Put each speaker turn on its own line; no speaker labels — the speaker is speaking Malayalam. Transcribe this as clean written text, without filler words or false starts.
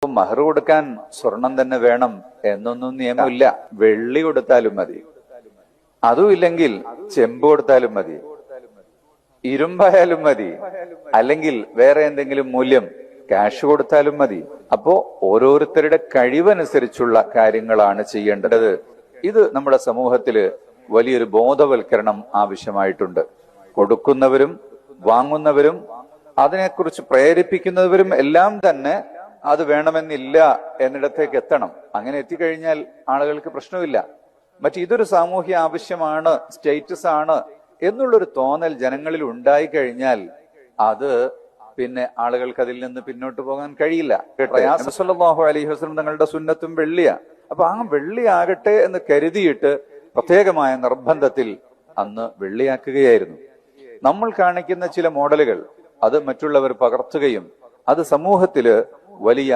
ഇപ്പം മഹർ കൊടുക്കാൻ സ്വർണം തന്നെ വേണം എന്നൊന്നും നിയമമില്ല. വെള്ളി കൊടുത്താലും മതി, അതും ഇല്ലെങ്കിൽ ചെമ്പ് കൊടുത്താലും മതി, ഇരുമ്പായാലും മതി, അല്ലെങ്കിൽ വേറെ എന്തെങ്കിലും മൂല്യം ക്യാഷ് കൊടുത്താലും മതി. അപ്പോ ഓരോരുത്തരുടെ കഴിവനുസരിച്ചുള്ള കാര്യങ്ങളാണ് ചെയ്യേണ്ടത്. ഇത് നമ്മുടെ സമൂഹത്തില് വലിയൊരു ബോധവൽക്കരണം ആവശ്യമായിട്ടുണ്ട്. കൊടുക്കുന്നവരും വാങ്ങുന്നവരും അതിനെക്കുറിച്ച് പ്രേരിപ്പിക്കുന്നവരും എല്ലാം തന്നെ അത് വേണമെന്നില്ല എന്നിടത്തേക്ക് എത്തണം. അങ്ങനെ എത്തിക്കഴിഞ്ഞാൽ ആളുകൾക്ക് പ്രശ്നമില്ല. ഇതൊരു സാമൂഹ്യ ആവശ്യമാണ്, സ്റ്റേറ്റസ് ആണ് എന്നുള്ളൊരു തോന്നൽ ജനങ്ങളിൽ ഉണ്ടായിക്കഴിഞ്ഞാൽ അത് പിന്നെ ആളുകൾക്ക് അതിൽ നിന്ന് പിന്നോട്ട് പോകാൻ കഴിയില്ല. സല്ലല്ലാഹു അലൈഹി വസല്ലം തങ്ങളുടെ സുന്നത്തും വെള്ളിയാ. അപ്പൊ ആ വെള്ളി ആകട്ടെ എന്ന് കരുതിയിട്ട് പ്രത്യേകമായ നിർബന്ധത്തിൽ അന്ന് വെള്ളിയാക്കുകയായിരുന്നു. നമ്മൾ കാണിക്കുന്ന ചില മോഡലുകൾ അത് മറ്റുള്ളവർ പകർത്തുകയും അത് സമൂഹത്തില് വലിയ